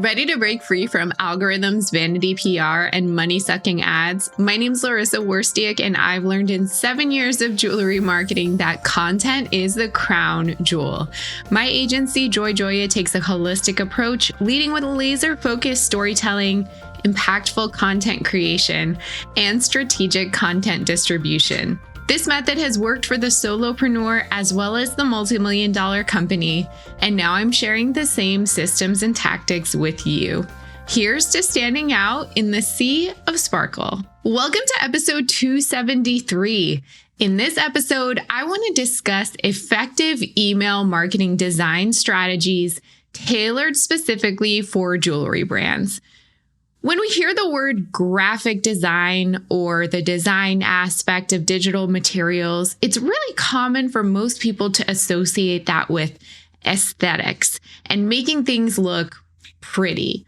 Ready to break free from algorithms, vanity PR, and money-sucking ads? My name's Larissa Worstiak, and I've learned in 7 years of jewelry marketing that content is the crown jewel. My agency, Joy Joya, takes a holistic approach, leading with laser-focused storytelling, impactful content creation, and strategic content distribution. This method has worked for the solopreneur as well as the multi-million-dollar company, and now I'm sharing the same systems and tactics with you. Here's to standing out in the sea of sparkle. Welcome to episode 273. In this episode, I want to discuss effective email marketing design strategies tailored specifically for jewelry brands. When we hear the word graphic design or the design aspect of digital materials, it's really common for most people to associate that with aesthetics and making things look pretty.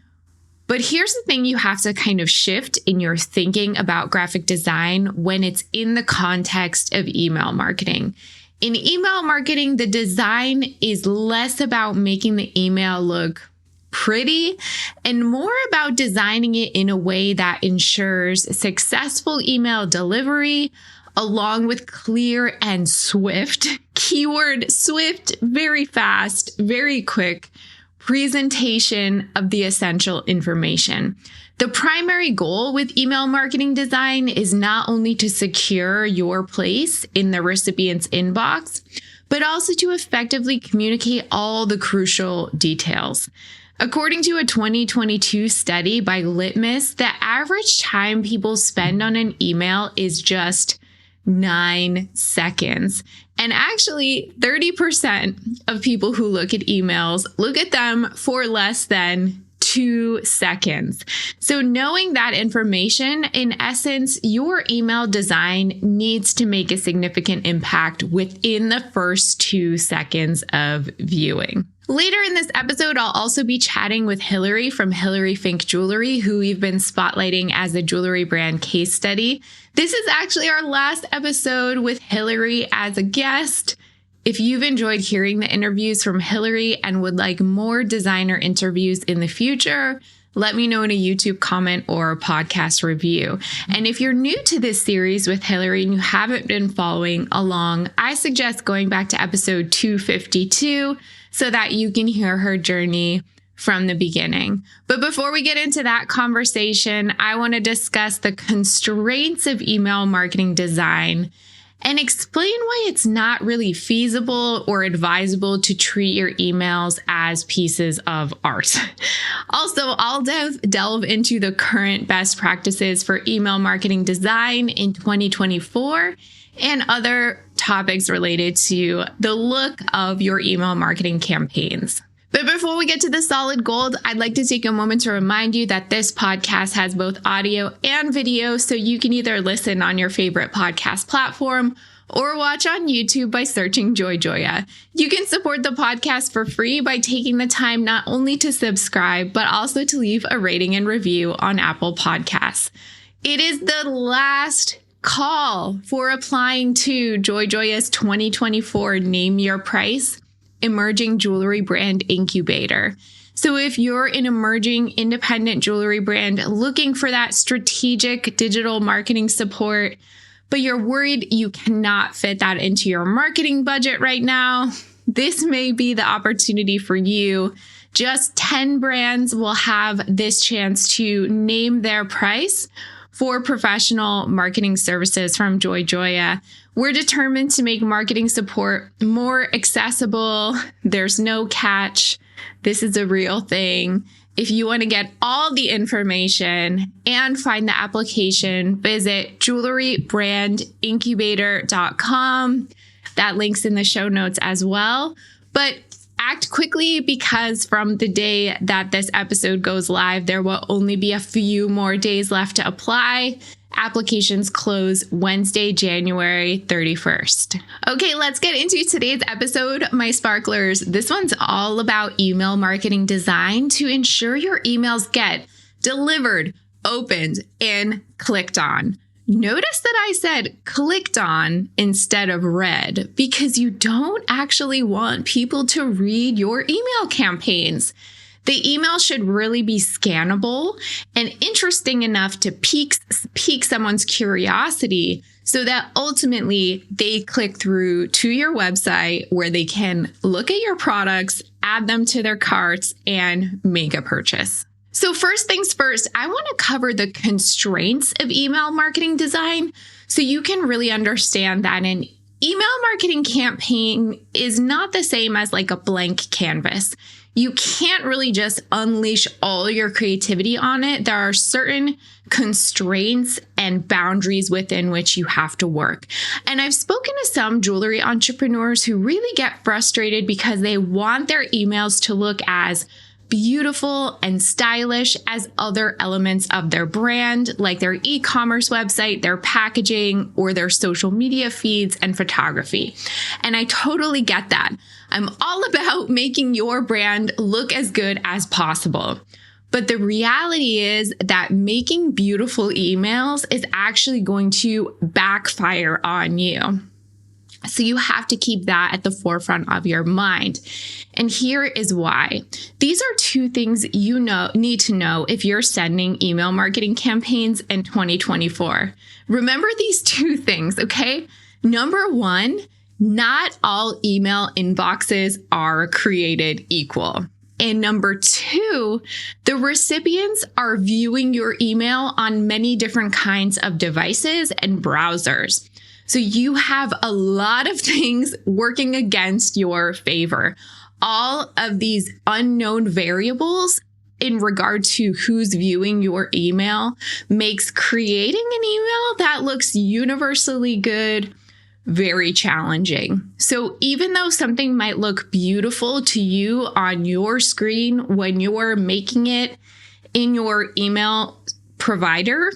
But here's the thing you have to kind of shift in your thinking about graphic design when it's in the context of email marketing. In email marketing, the design is less about making the email look pretty and more about designing it in a way that ensures successful email delivery along with clear and swift, keyword swift, very fast, very quick presentation of the essential information. The primary goal with email marketing design is not only to secure your place in the recipient's inbox, but also to effectively communicate all the crucial details. According to a 2022 study by Litmus, the average time people spend on an email is just 9 seconds. And actually, 30% of people who look at emails look at them for less than 2 seconds. So knowing that information, in essence, your email design needs to make a significant impact within the first 2 seconds of viewing. Later in this episode, I'll also be chatting with Hilary from Hilary Finck Jewelry, who we've been spotlighting as a jewelry brand case study. This is actually our last episode with Hilary as a guest. If you've enjoyed hearing the interviews from Hilary and would like more designer interviews in the future, let me know in a YouTube comment or a podcast review. And if you're new to this series with Hilary and you haven't been following along, I suggest going back to episode 252 so that you can hear her journey from the beginning. But before we get into that conversation, I want to discuss the constraints of email marketing design and explain why it's not really feasible or advisable to treat your emails as pieces of art. Also, I'll delve into the current best practices for email marketing design in 2024 and other topics related to the look of your email marketing campaigns. But before we get to the solid gold, I'd like to take a moment to remind you that this podcast has both audio and video, so you can either listen on your favorite podcast platform or watch on YouTube by searching Joy Joya. You can support the podcast for free by taking the time not only to subscribe, but also to leave a rating and review on Apple Podcasts. It is the last call for applying to Joy Joya's 2024 Name Your Price Emerging Jewelry Brand Incubator. So if you're an emerging independent jewelry brand looking for that strategic digital marketing support, but you're worried you cannot fit that into your marketing budget right now, this may be the opportunity for you. Just 10 brands will have this chance to name their price for professional marketing services from Joy Joya. We're determined to make marketing support more accessible. There's no catch. This is a real thing. If you want to get all the information and find the application, visit jewelrybrandincubator.com. That link's in the show notes as well. But act quickly, because from the day that this episode goes live, there will only be a few more days left to apply. Applications close Wednesday, January 31st. Okay, let's get into today's episode, my sparklers. This one's all about email marketing design to ensure your emails get delivered, opened, and clicked on. Notice that I said clicked on instead of read, because you don't actually want people to read your email campaigns. The email should really be scannable and interesting enough to pique someone's curiosity so that ultimately they click through to your website where they can look at your products, add them to their carts, and make a purchase. So first things first, I want to cover the constraints of email marketing design so you can really understand that an email marketing campaign is not the same as like a blank canvas. You can't really just unleash all your creativity on it. There are certain constraints and boundaries within which you have to work. And I've spoken to some jewelry entrepreneurs who really get frustrated because they want their emails to look as beautiful and stylish as other elements of their brand, like their e-commerce website, their packaging, or their social media feeds and photography. And I totally get that. I'm all about making your brand look as good as possible. But the reality is that making beautiful emails is actually going to backfire on you. So you have to keep that at the forefront of your mind. And here is why. These are two things you need to know if you're sending email marketing campaigns in 2024. Remember these two things, okay? Number one, not all email inboxes are created equal. And number two, the recipients are viewing your email on many different kinds of devices and browsers. So you have a lot of things working against your favor. All of these unknown variables in regard to who's viewing your email makes creating an email that looks universally good very challenging. So even though something might look beautiful to you on your screen when you're making it in your email provider,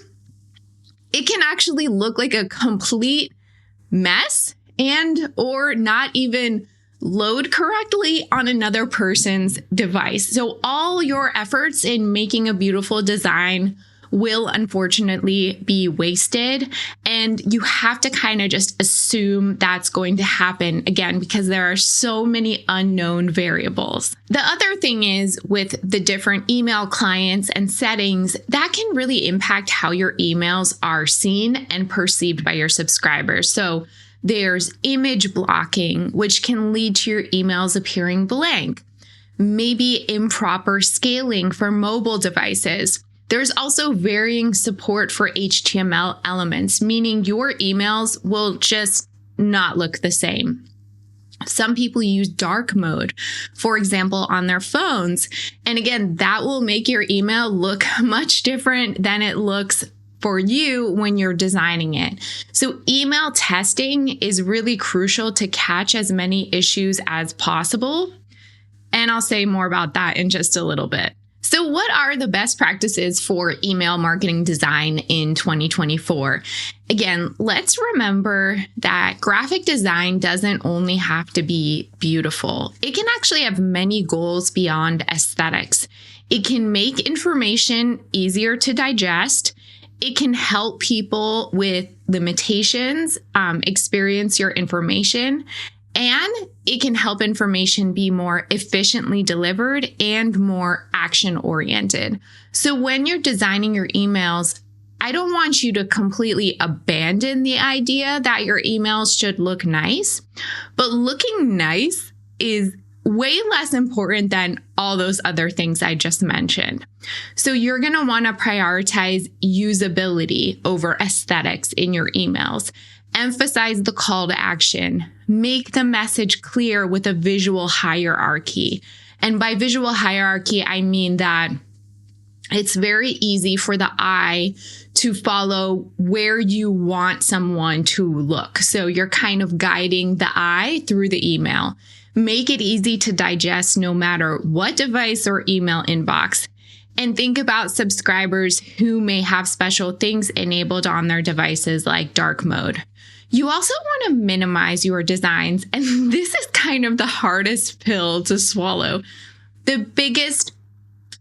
it can actually look like a complete mess and or not even load correctly on another person's device. So all your efforts in making a beautiful design will unfortunately be wasted. And you have to kind of just assume that's going to happen again, because there are so many unknown variables. The other thing is with the different email clients and settings, that can really impact how your emails are seen and perceived by your subscribers. So there's image blocking, which can lead to your emails appearing blank. Maybe improper scaling for mobile devices. There's also varying support for HTML elements, meaning your emails will just not look the same. Some people use dark mode, for example, on their phones. And again, that will make your email look much different than it looks for you when you're designing it. So email testing is really crucial to catch as many issues as possible. And I'll say more about that in just a little bit. So what are the best practices for email marketing design in 2024? Again, let's remember that graphic design doesn't only have to be beautiful. It can actually have many goals beyond aesthetics. It can make information easier to digest. It can help people with limitations experience your information. And it can help information be more efficiently delivered and more action-oriented. So when you're designing your emails, I don't want you to completely abandon the idea that your emails should look nice, but looking nice is way less important than all those other things I just mentioned. So you're going to want to prioritize usability over aesthetics in your emails. Emphasize the call to action. Make the message clear with a visual hierarchy. And by visual hierarchy, I mean that it's very easy for the eye to follow where you want someone to look. So you're kind of guiding the eye through the email. Make it easy to digest no matter what device or email inbox. And think about subscribers who may have special things enabled on their devices like dark mode. You also want to minimize your designs, and this is kind of the hardest pill to swallow. The biggest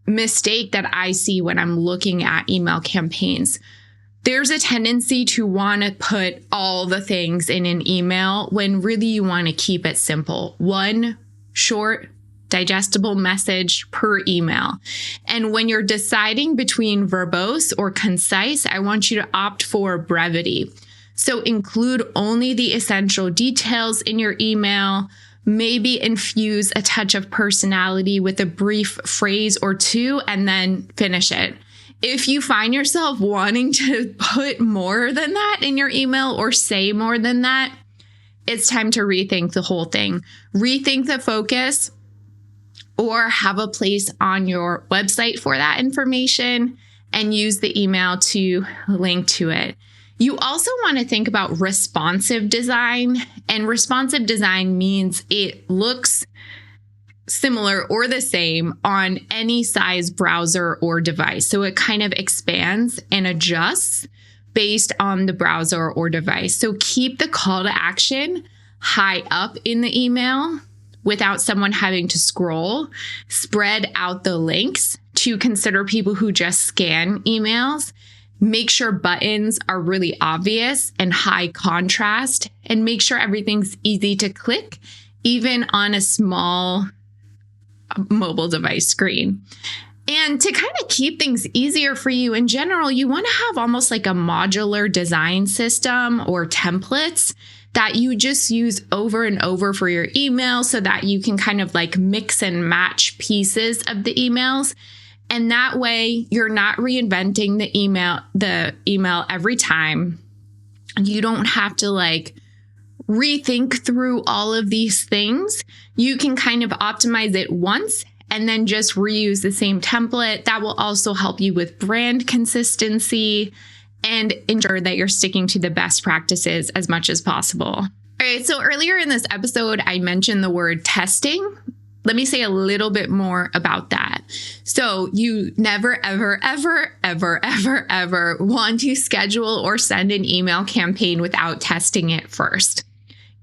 mistake that I see when I'm looking at email campaigns, there's a tendency to want to put all the things in an email when really you want to keep it simple. One short digestible message per email. And when you're deciding between verbose or concise, I want you to opt for brevity. So include only the essential details in your email. Maybe infuse a touch of personality with a brief phrase or two, and then finish it. If you find yourself wanting to put more than that in your email or say more than that, it's time to rethink the whole thing. Rethink the focus, or have a place on your website for that information and use the email to link to it. You also want to think about responsive design, and responsive design means it looks similar or the same on any size browser or device. So it kind of expands and adjusts based on the browser or device. So keep the call to action high up in the email without someone having to scroll. Spread out the links to consider people who just scan emails. Make sure buttons are really obvious and high contrast, and make sure everything's easy to click, even on a small mobile device screen. And to kind of keep things easier for you in general, you want to have almost like a modular design system or templates that you just use over and over for your email, so that you can kind of like mix and match pieces of the emails. And that way you're not reinventing the email every time. You don't have to like rethink through all of these things. You can kind of optimize it once and then just reuse the same template. That will also help you with brand consistency and ensure that you're sticking to the best practices as much as possible. All right, so earlier in this episode, I mentioned the word testing. Let me say a little bit more about that. So you never, ever, ever, ever, ever, ever want to schedule or send an email campaign without testing it first.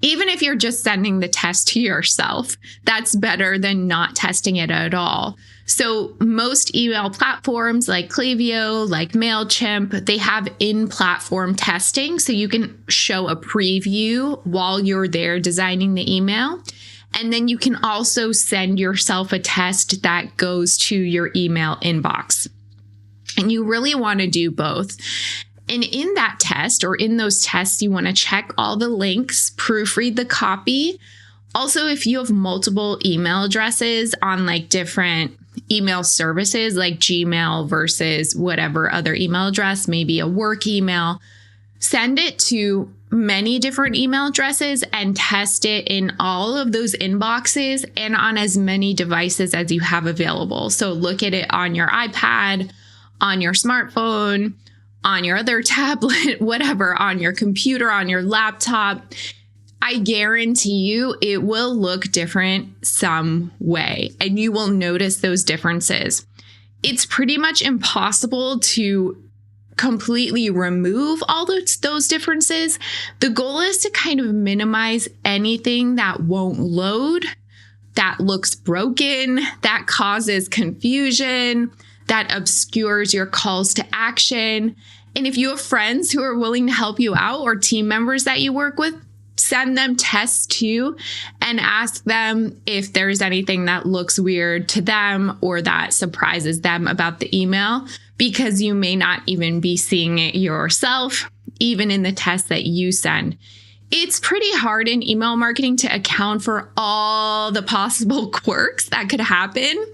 Even if you're just sending the test to yourself, that's better than not testing it at all. So most email platforms like Klaviyo, like MailChimp, they have in-platform testing. So you can show a preview while you're there designing the email. And then you can also send yourself a test that goes to your email inbox. And you really want to do both. And in that test, or in those tests, you want to check all the links, proofread the copy. Also, if you have multiple email addresses on like different email services like Gmail versus whatever other email address, maybe a work email, send it to many different email addresses and test it in all of those inboxes and on as many devices as you have available. So look at it on your iPad, on your smartphone, on your other tablet, whatever, on your computer, on your laptop. I guarantee you it will look different some way, and you will notice those differences. It's pretty much impossible to completely remove all those differences. The goal is to kind of minimize anything that won't load, that looks broken, that causes confusion, that obscures your calls to action. And if you have friends who are willing to help you out, or team members that you work with, send them tests too and ask them if there's anything that looks weird to them or that surprises them about the email, because you may not even be seeing it yourself, even in the tests that you send. It's pretty hard in email marketing to account for all the possible quirks that could happen,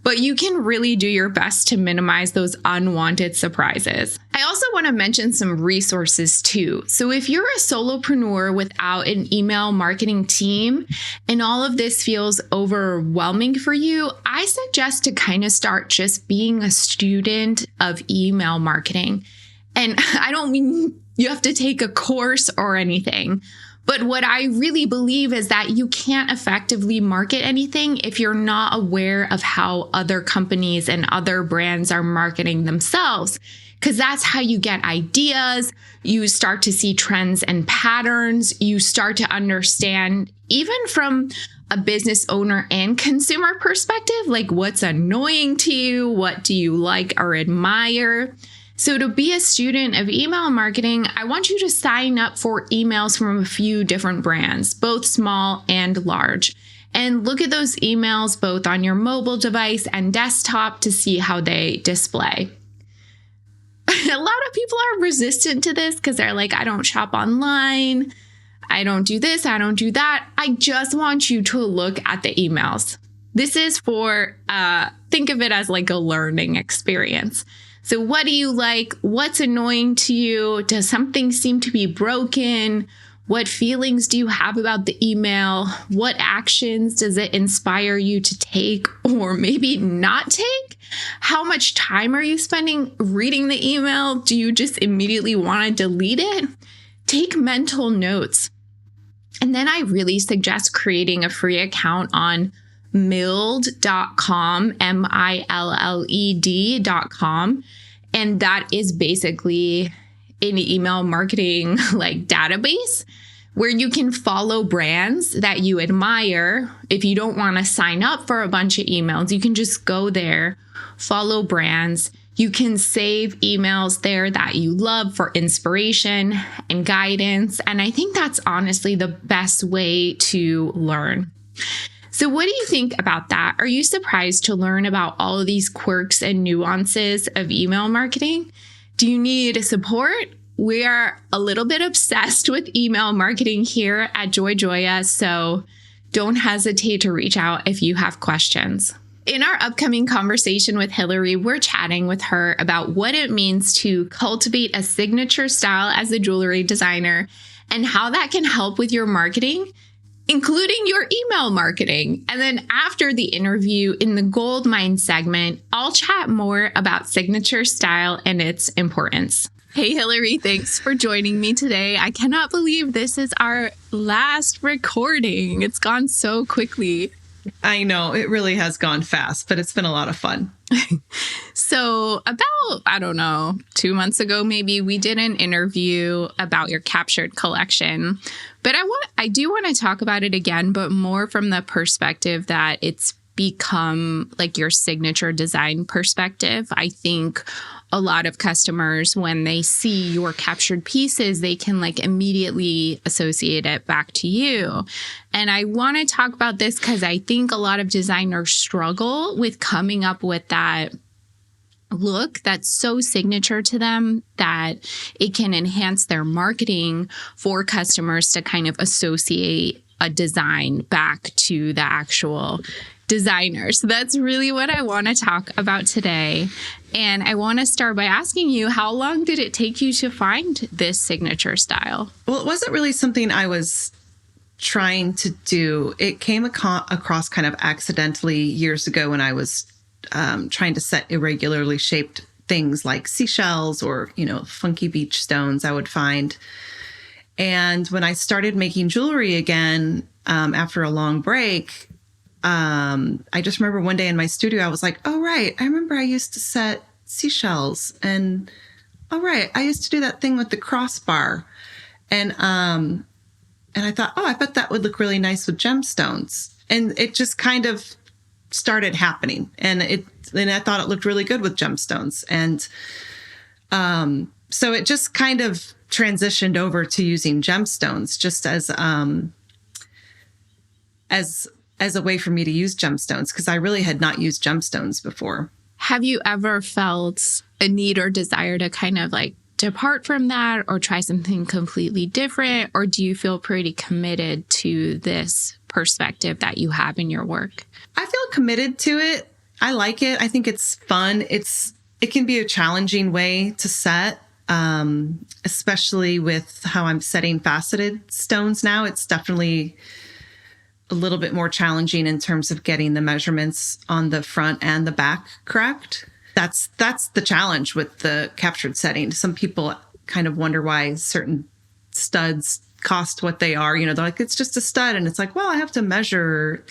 but you can really do your best to minimize those unwanted surprises. I also want to mention some resources too. So if you're a solopreneur without an email marketing team and all of this feels overwhelming for you, I suggest to kind of start just being a student of email marketing. And I don't mean you have to take a course or anything. But what I really believe is that you can't effectively market anything if you're not aware of how other companies and other brands are marketing themselves, because that's how you get ideas. You start to see trends and patterns. You start to understand, even from a business owner and consumer perspective, like what's annoying to you, what do you like or admire. So to be a student of email marketing, I want you to sign up for emails from a few different brands, both small and large. and look at those emails both on your mobile device and desktop to see how they display. A lot of people are resistant to this because they're like, I don't shop online. I don't do this. I don't do that. I just want you to look at the emails. This is for, think of it as like a learning experience. So what do you like? What's annoying to you? Does something seem to be broken? What feelings do you have about the email? What actions does it inspire you to take or maybe not take? How much time are you spending reading the email? Do you just immediately want to delete it? Take mental notes. And then I really suggest creating a free account on milled.com, milled.com. And that is basically an email marketing like database where you can follow brands that you admire. If you don't want to sign up for a bunch of emails, you can just go there, follow brands. You can save emails there that you love for inspiration and guidance. And I think that's honestly the best way to learn. So what do you think about that? Are you surprised to learn about all of these quirks and nuances of email marketing? Do you need support? We are a little bit obsessed with email marketing here at JoyJoya, so don't hesitate to reach out if you have questions. In our upcoming conversation with Hilary, we're chatting with her about what it means to cultivate a signature style as a jewelry designer and how that can help with your marketing, including your email marketing. And then after the interview in the Gold Mine segment, I'll chat more about signature style and its importance. Hey, Hilary, thanks for joining me today. I cannot believe this is our last recording. It's gone so quickly. I know, it really has gone fast, but it's been a lot of fun. So about, 2 months ago, maybe we did an interview about your captured collection, but I do want to talk about it again, but more from the perspective that it's become like your signature design perspective. I think a lot of customers, when they see your captured pieces, they can like immediately associate it back to you. And I want to talk about this because I think a lot of designers struggle with coming up with that look that's so signature to them that it can enhance their marketing for customers to kind of associate a design back to the actual designer. So that's really what I want to talk about today. And I want to start by asking you, how long did it take you to find this signature style? Well, it wasn't really something I was trying to do. It came across kind of accidentally years ago when I was trying to set irregularly shaped things like seashells or, funky beach stones I would find. And when I started making jewelry again, after a long break, I just remember one day in my studio, I was like, oh, right. I remember I used to set seashells and, oh, right. I used to do that thing with the crossbar. And I thought, oh, I bet that would look really nice with gemstones. And it just kind of started happening. And I thought it looked really good with gemstones. And, so it just kind of transitioned over to using gemstones just as a way for me to use gemstones, because I really had not used gemstones before. Have you ever felt a need or desire to kind of like depart from that or try something completely different? Or do you feel pretty committed to this perspective that you have in your work? I feel committed to it. I like it. I think it's fun. It can be a challenging way to set, especially with how I'm setting faceted stones now. It's definitely a little bit more challenging in terms of getting the measurements on the front and the back correct. That's the challenge with the captured setting. Some people kind of wonder why certain studs cost what they are. They're like, it's just a stud. And it's like, well, I have to measure,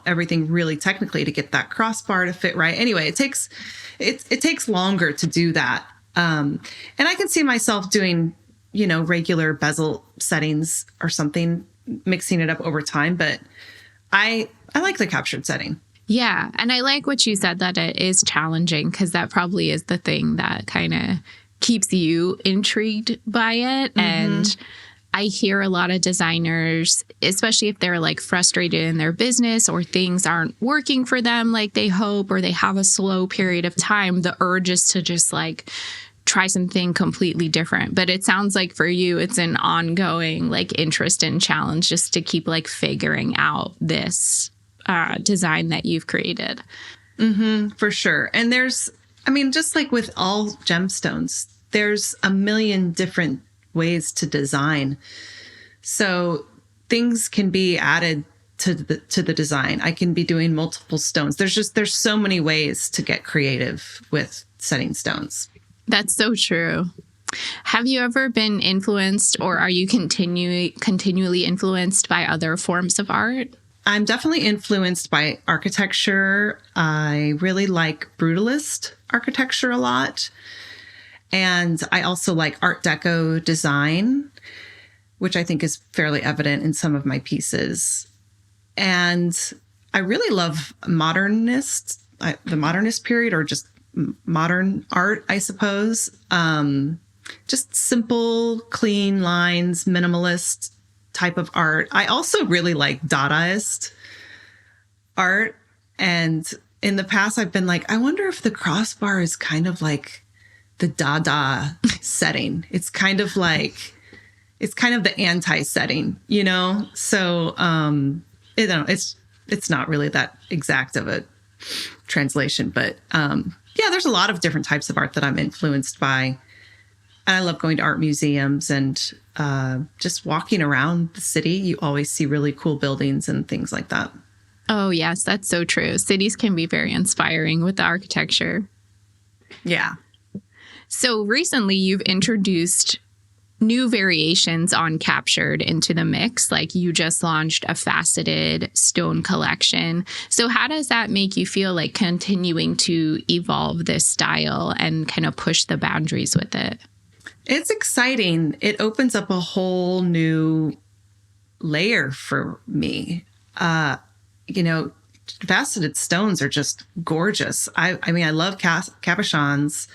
everything really technically to get that crossbar to fit right. Anyway, it takes longer to do that. And I can see myself doing, regular bezel settings or something, mixing it up over time. But I like the captured setting. Yeah. And I like what you said, that it is challenging, because that probably is the thing that kind of keeps you intrigued by it. Mm-hmm. And I hear a lot of designers, especially if they're like frustrated in their business or things aren't working for them like they hope, or they have a slow period of time, the urge is to just like try something completely different. But it sounds like for you, it's an ongoing like interest and challenge just to keep like figuring out this design that you've created. For sure. And just like with all gemstones, there's a million different ways to design. So things can be added to the design. I can be doing multiple stones. There's so many ways to get creative with setting stones. That's so true. Have you ever been influenced, or are you continually influenced by other forms of art? I'm definitely influenced by architecture. I really like brutalist architecture a lot. And I also like Art Deco design, which I think is fairly evident in some of my pieces. And I really love the modernist period, or just modern art, I suppose. Just simple, clean lines, minimalist type of art. I also really like Dadaist art. And in the past, I've been like, I wonder if the crossbar is kind of like the Dada setting. It's kind of the anti-setting, you know? So, it's not really that exact of a translation, but yeah, there's a lot of different types of art that I'm influenced by. And I love going to art museums and just walking around the city. You always see really cool buildings and things like that. Oh, yes, that's so true. Cities can be very inspiring with the architecture. Yeah. So recently you've introduced new variations on captured into the mix. Like you just launched a faceted stone collection. So how does that make you feel, like continuing to evolve this style and kind of push the boundaries with it? It's exciting. It opens up a whole new layer for me. Faceted stones are just gorgeous. I mean, I love cabochons,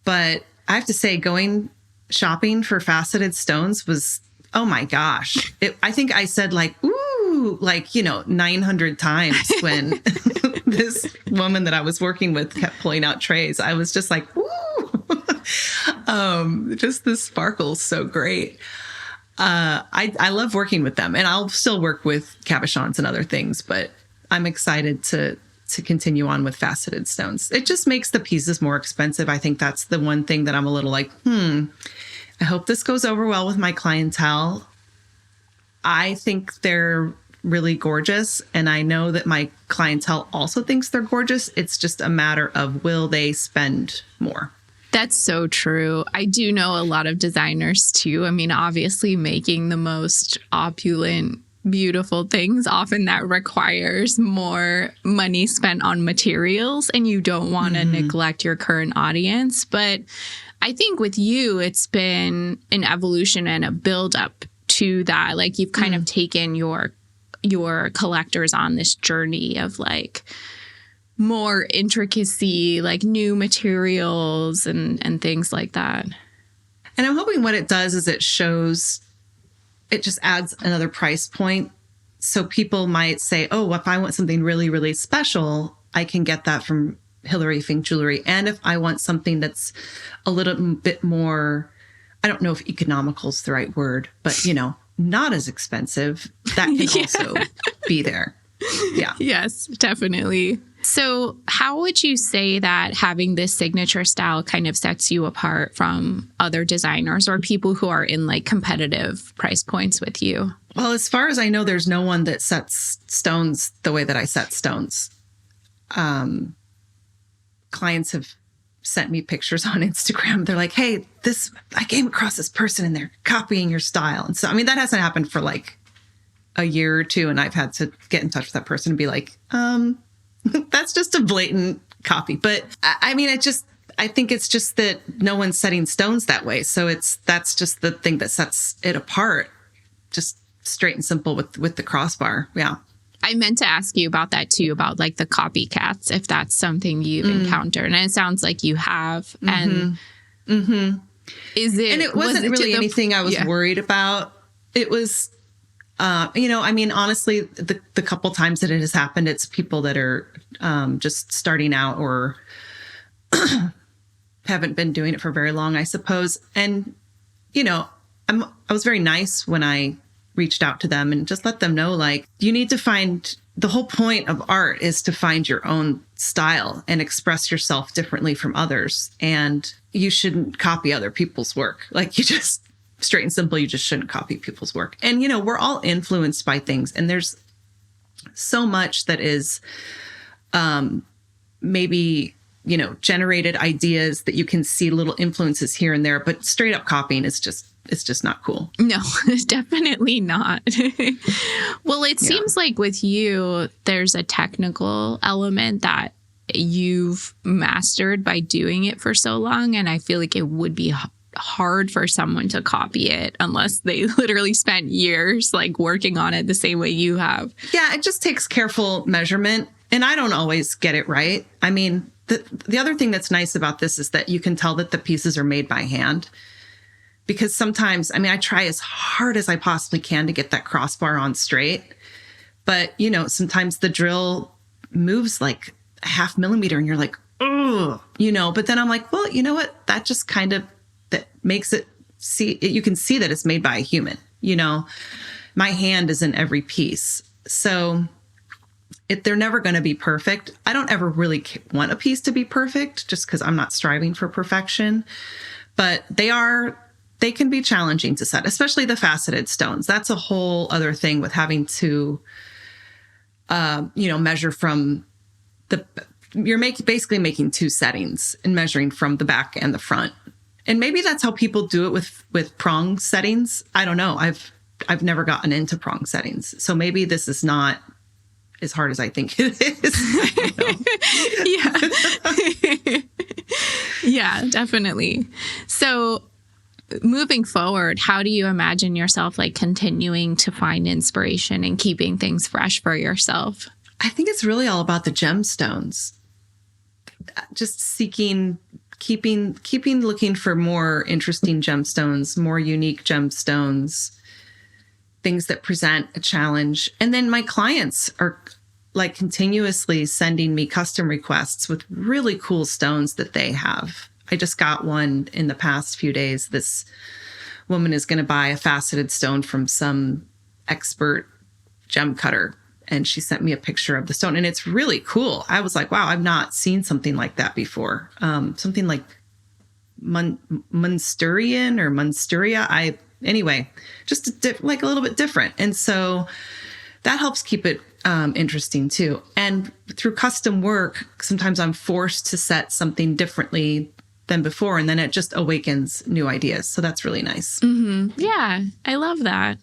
but I have to say, going shopping for faceted stones was, oh my gosh. I think I said like, ooh, 900 times when this woman that I was working with kept pulling out trays. I was just like, ooh, just the sparkle's so great. I love working with them, and I'll still work with cabochons and other things, but I'm excited to continue on with faceted stones. It just makes the pieces more expensive. I think that's the one thing that I'm a little like, I hope this goes over well with my clientele. I think they're really gorgeous, and I know that my clientele also thinks they're gorgeous. It's just a matter of, will they spend more? That's so true. I do know a lot of designers too. I mean, obviously making the most opulent, beautiful things, often that requires more money spent on materials, and you don't want to neglect your current audience. But I think with you, it's been an evolution and a build up to that. Like you've kind of taken your collectors on this journey of like more intricacy, like new materials and things like that. And I'm hoping what it does is it just adds another price point. So people might say, oh, if I want something really, really special, I can get that from Hilary Finck Jewelry. And if I want something that's a little bit more, I don't know if economical is the right word, but not as expensive, that can also be there. Yeah. Yes, definitely. So how would you say that having this signature style kind of sets you apart from other designers or people who are in like competitive price points with you? Well, as far as I know, there's no one that sets stones the way that I set stones. Clients have sent me pictures on Instagram. They're like, hey, I came across this person and they're copying your style. And so, I mean, that hasn't happened for like a year or two. And I've had to get in touch with that person and be like, that's just a blatant copy. But I mean, I think it's just that no one's setting stones that way. So that's just the thing that sets it apart. Just straight and simple with the crossbar. Yeah. I meant to ask you about that too, about like the copycats, if that's something you've encountered. And it sounds like you have. And And it wasn't really anything I was worried about. It was, honestly, the couple times that it has happened, it's people that are just starting out or haven't been doing it for very long, I suppose. And, I was very nice when I reached out to them and just let them know, like, you need to find, the whole point of art is to find your own style and express yourself differently from others. And you shouldn't copy other people's work. Like, you just, straight and simple, you just shouldn't copy people's work. And, we're all influenced by things. And there's so much that is maybe, generated ideas that you can see little influences here and there, but straight up copying is just, it's just not cool. No, definitely not. Well, it seems like with you, there's a technical element that you've mastered by doing it for so long. And I feel like it would be hard for someone to copy it unless they literally spent years like working on it the same way you have. Yeah, it just takes careful measurement. And I don't always get it right. I mean, the other thing that's nice about this is that you can tell that the pieces are made by hand. Because sometimes, I try as hard as I possibly can to get that crossbar on straight. But, sometimes the drill moves like a 0.5 millimeter and you're like, oh, but then I'm like, well, you know what? That just kind of, that makes it you can see that it's made by a human, my hand is in every piece. So they're never going to be perfect. I don't ever really want a piece to be perfect just because I'm not striving for perfection, but they can be challenging to set, especially the faceted stones. That's a whole other thing with having to, measure from you're basically making two settings and measuring from the back and the front. And maybe that's how people do it with prong settings. I don't know. I've never gotten into prong settings. So maybe this is not as hard as I think it is. Yeah. Yeah, definitely. So moving forward, how do you imagine yourself like continuing to find inspiration and keeping things fresh for yourself? I think it's really all about the gemstones. Just keeping looking for more interesting gemstones, more unique gemstones, things that present a challenge. And then my clients are like continuously sending me custom requests with really cool stones that they have. I just got one in the past few days. This woman is going to buy a faceted stone from some expert gem cutter. And she sent me a picture of the stone and it's really cool. I was like, wow, I've not seen something like that before. Something like Munsturian or Munsturia. Anyway, just like a little bit different. And so that helps keep it interesting too. And through custom work, sometimes I'm forced to set something differently than before. And then it just awakens new ideas. So that's really nice. Mm-hmm. Yeah, I love that.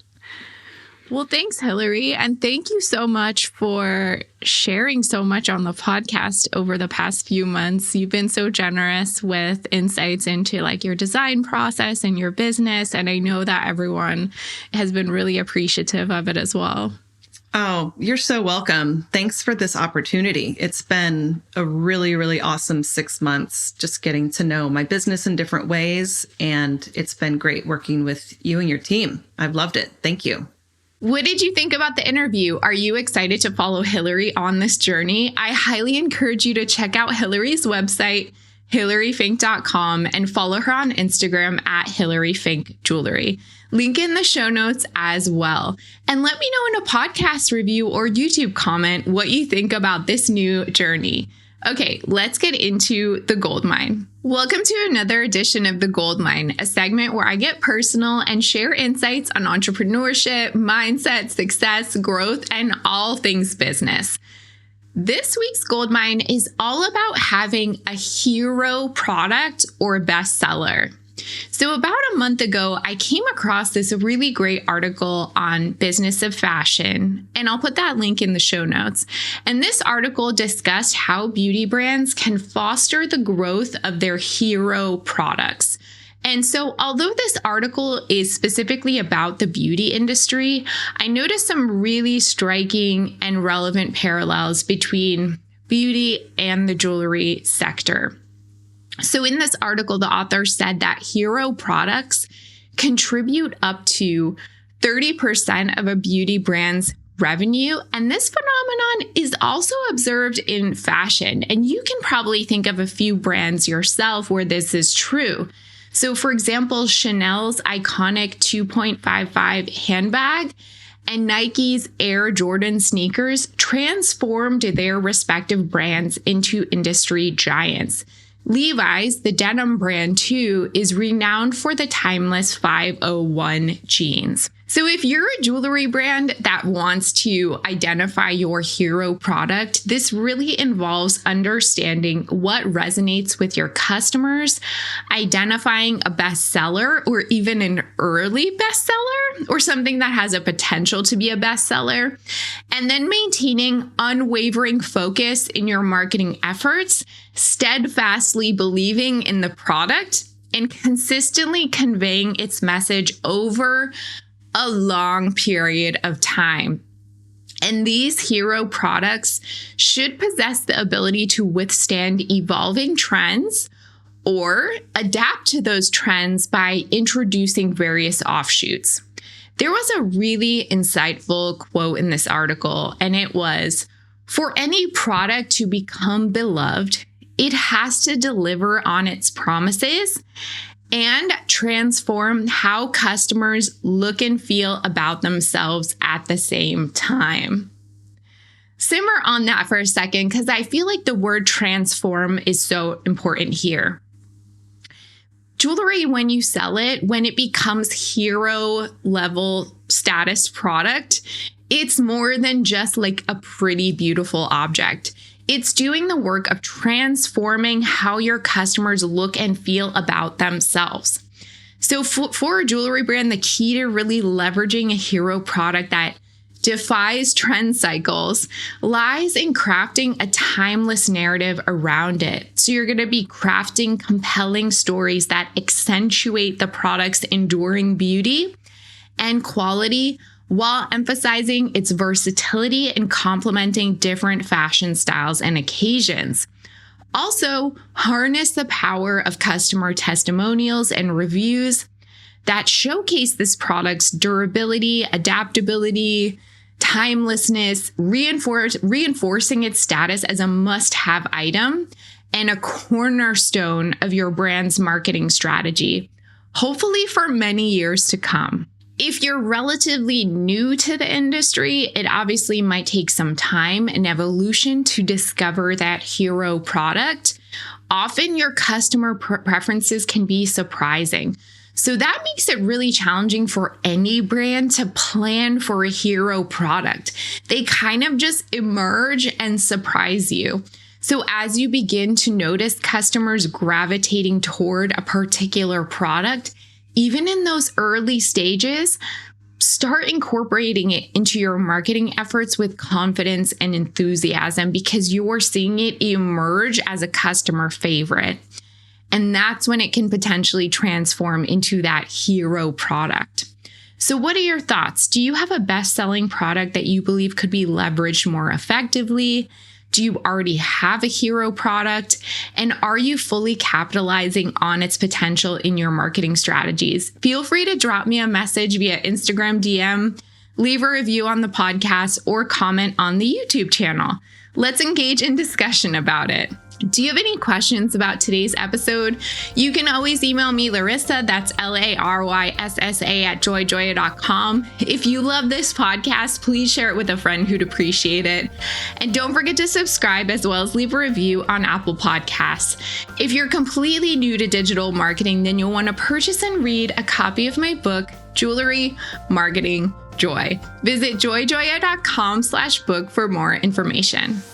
Well, thanks, Hilary. And thank you so much for sharing so much on the podcast over the past few months. You've been so generous with insights into like your design process and your business. And I know that everyone has been really appreciative of it as well. Oh, you're so welcome. Thanks for this opportunity. It's been a really, really awesome 6 months just getting to know my business in different ways. And it's been great working with you and your team. I've loved it. Thank you. What did you think about the interview? Are you excited to follow Hilary on this journey? I highly encourage you to check out Hilary's website, hilaryfinck.com, and follow her on Instagram at Hilary Finck Jewelry. Link in the show notes as well. And let me know in a podcast review or YouTube comment what you think about this new journey. Okay, let's get into the gold mine. Welcome to another edition of The Gold Mine, a segment where I get personal and share insights on entrepreneurship, mindset, success, growth, and all things business. This week's Gold Mine is all about having a hero product or bestseller. So about a month ago, I came across this really great article on Business of Fashion, and I'll put that link in the show notes. And this article discussed how beauty brands can foster the growth of their hero products. And so although this article is specifically about the beauty industry, I noticed some really striking and relevant parallels between beauty and the jewelry sector. So in this article, the author said that hero products contribute up to 30% of a beauty brand's revenue. And this phenomenon is also observed in fashion. And you can probably think of a few brands yourself where this is true. So for example, Chanel's iconic 2.55 handbag and Nike's Air Jordan sneakers transformed their respective brands into industry giants. Levi's, the denim brand too, is renowned for the timeless 501 jeans. So if you're a jewelry brand that wants to identify your hero product, this really involves understanding what resonates with your customers, identifying a bestseller or even an early bestseller or something that has a potential to be a bestseller, and then maintaining unwavering focus in your marketing efforts, steadfastly believing in the product, and consistently conveying its message over a long period of time. And these hero products should possess the ability to withstand evolving trends or adapt to those trends by introducing various offshoots. There was a really insightful quote in this article, and it was, "For any product to become beloved, it has to deliver on its promises and transform how customers look and feel about themselves at the same time." Simmer on that for a second, because I feel like the word transform is so important here. Jewelry, when you sell it, when it becomes hero level status product, it's more than just like a pretty, beautiful object. It's doing the work of transforming how your customers look and feel about themselves. So for a jewelry brand, the key to really leveraging a hero product that defies trend cycles lies in crafting a timeless narrative around it. So you're going to be crafting compelling stories that accentuate the product's enduring beauty and quality while emphasizing its versatility and complementing different fashion styles and occasions. Also, harness the power of customer testimonials and reviews that showcase this product's durability, adaptability, timelessness, reinforcing its status as a must-have item and a cornerstone of your brand's marketing strategy, hopefully for many years to come. If you're relatively new to the industry, it obviously might take some time and evolution to discover that hero product. Often your customer preferences can be surprising. So that makes it really challenging for any brand to plan for a hero product. They kind of just emerge and surprise you. So as you begin to notice customers gravitating toward a particular product, even in those early stages, start incorporating it into your marketing efforts with confidence and enthusiasm because you're seeing it emerge as a customer favorite. And that's when it can potentially transform into that hero product. So what are your thoughts? Do you have a best-selling product that you believe could be leveraged more effectively? Do you already have a hero product? And are you fully capitalizing on its potential in your marketing strategies? Feel free to drop me a message via Instagram DM, leave a review on the podcast, or comment on the YouTube channel. Let's engage in discussion about it. Do you have any questions about today's episode? You can always email me, Larissa, that's LARYSSA @joyjoya.com. If you love this podcast, please share it with a friend who'd appreciate it. And don't forget to subscribe as well as leave a review on Apple Podcasts. If you're completely new to digital marketing, then you'll want to purchase and read a copy of my book, Jewelry Marketing Joy. Visit joyjoya.com/book for more information.